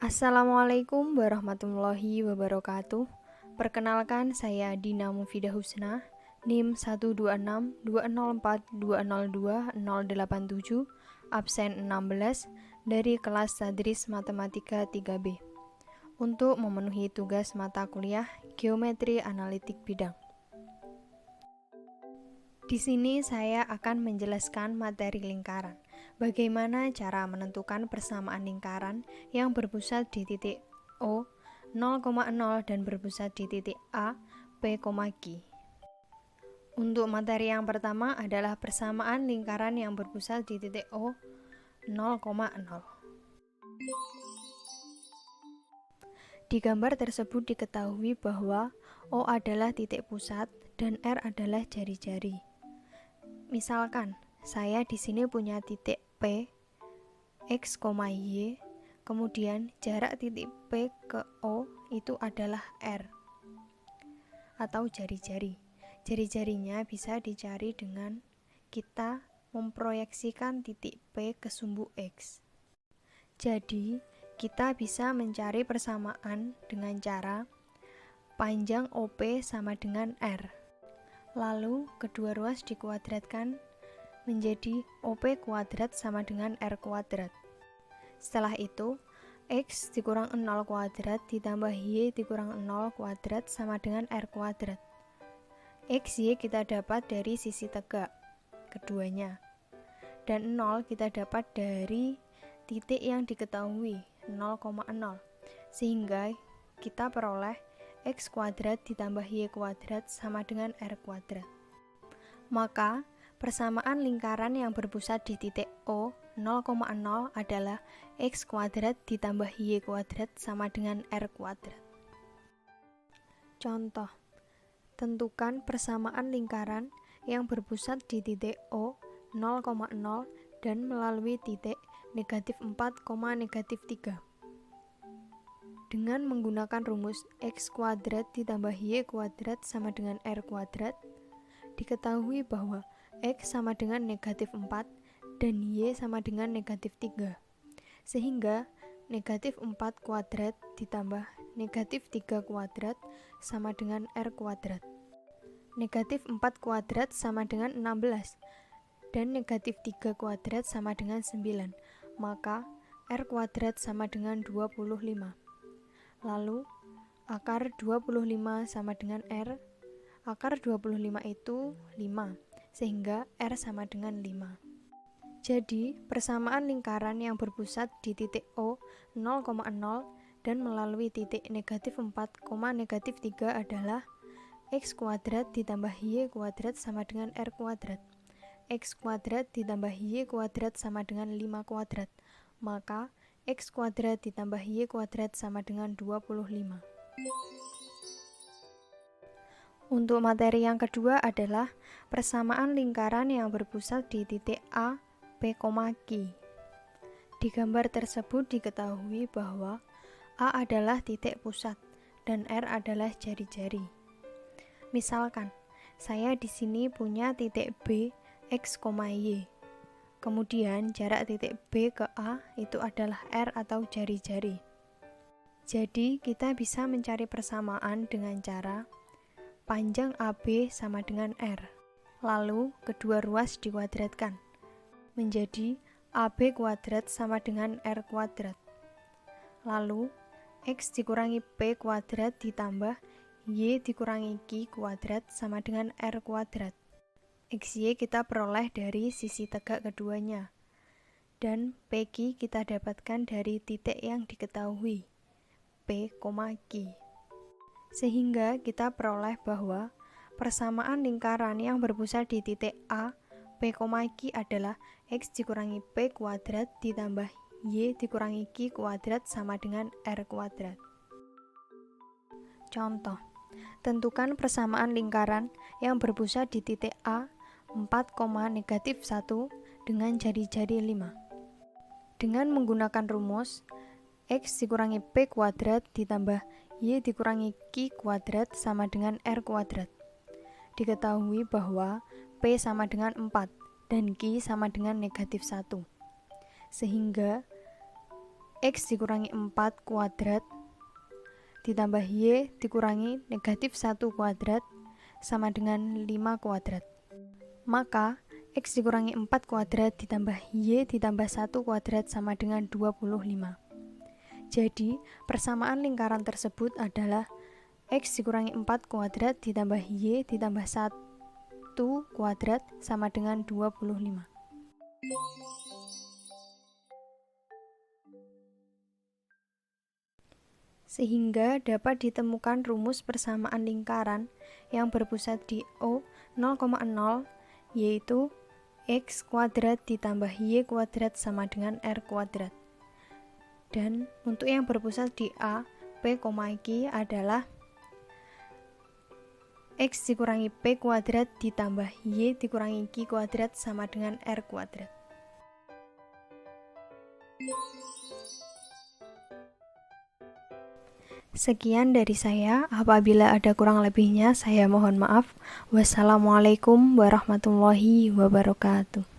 Assalamualaikum warahmatullahi wabarakatuh. Perkenalkan, saya Dina Mufidah Husna, NIM 1262042020087, absen 16 dari kelas Tadris Matematika 3B. Untuk memenuhi tugas mata kuliah Geometri Analitik Bidang. Di sini saya akan menjelaskan materi lingkaran. Bagaimana cara menentukan persamaan lingkaran yang berpusat di titik O 0,0 dan berpusat di titik A P, Q. Untuk materi yang pertama adalah persamaan lingkaran yang berpusat di titik O 0,0. Di gambar tersebut diketahui bahwa O adalah titik pusat dan R adalah jari-jari. Misalkan, saya di sini punya titik P, X, Y, kemudian jarak titik P ke O itu adalah R atau jari-jari. Jari-jarinya bisa dicari dengan kita memproyeksikan titik P ke sumbu X. Jadi, kita bisa mencari persamaan dengan cara panjang OP sama dengan R. Lalu, kedua ruas dikuadratkan menjadi OP kuadrat sama dengan R kuadrat. Setelah itu, X dikurang 0 kuadrat ditambah Y dikurang 0 kuadrat sama dengan R kuadrat. X, Y kita dapat dari sisi tegak keduanya. Dan 0 kita dapat dari titik yang diketahui 0,0. Sehingga kita peroleh X kuadrat ditambah Y kuadrat sama dengan R kuadrat. Maka, persamaan lingkaran yang berpusat di titik O 0,0 adalah X kuadrat ditambah Y kuadrat sama dengan R kuadrat. Contoh, tentukan persamaan lingkaran yang berpusat di titik O 0,0 dan melalui titik negatif 4, negatif 3. Dengan menggunakan rumus X kuadrat ditambah Y kuadrat sama dengan R kuadrat, diketahui bahwa X sama dengan negatif 4 dan Y sama dengan negatif 3. Sehingga negatif 4 kuadrat ditambah negatif 3 kuadrat sama dengan R kuadrat. Negatif 4 kuadrat sama dengan 16 dan negatif 3 kuadrat sama dengan 9. Maka R kuadrat sama dengan 25. Lalu, akar 25 sama dengan R. Akar 25 itu 5, sehingga R sama dengan 5. Jadi, persamaan lingkaran yang berpusat di titik O 0,0 dan melalui titik negatif 4, negatif 3 adalah X kuadrat ditambah Y kuadrat sama dengan R kuadrat. X kuadrat ditambah Y kuadrat sama dengan 5 kuadrat. Maka, X kuadrat ditambah Y kuadrat sama dengan 25. Untuk materi yang kedua adalah persamaan lingkaran yang berpusat di titik A, P, Q. Di gambar tersebut diketahui bahwa A adalah titik pusat dan R adalah jari-jari. Misalkan, saya di sini punya titik B, X, Y. Kemudian jarak titik B ke A itu adalah R atau jari-jari. Jadi kita bisa mencari persamaan dengan cara panjang AB sama dengan R. Lalu kedua ruas dikuadratkan menjadi AB kuadrat sama dengan R kuadrat. Lalu X dikurangi P kuadrat ditambah Y dikurangi Q kuadrat sama dengan R kuadrat. XY kita peroleh dari sisi tegak keduanya, dan PQ kita dapatkan dari titik yang diketahui, P, Q. Sehingga kita peroleh bahwa persamaan lingkaran yang berpusat di titik A, P, Q adalah X dikurangi P kuadrat ditambah Y dikurangi Q kuadrat sama dengan R kuadrat. Contoh, tentukan persamaan lingkaran yang berpusat di titik A 4, negatif 1 dengan jari-jari 5. Dengan menggunakan rumus X dikurangi P kuadrat ditambah Y dikurangi Q kuadrat sama dengan R kuadrat. Diketahui bahwa P sama dengan 4 dan Q sama dengan negatif 1. Sehingga X dikurangi 4 kuadrat ditambah Y dikurangi negatif 1 kuadrat sama dengan 5 kuadrat. Maka X dikurangi 4 kuadrat ditambah Y ditambah 1 kuadrat sama dengan 25. Jadi, persamaan lingkaran tersebut adalah X dikurangi 4 kuadrat ditambah Y ditambah 1 kuadrat sama dengan 25. Sehingga dapat ditemukan rumus persamaan lingkaran yang berpusat di O 0,0, yaitu X kuadrat ditambah Y kuadrat sama dengan R kuadrat. Dan untuk yang berpusat di A, P, Q adalah X dikurangi P kuadrat ditambah Y dikurangi Q kuadrat sama dengan R kuadrat. Sekian dari saya, apabila ada kurang lebihnya saya mohon maaf. Wassalamualaikum warahmatullahi wabarakatuh.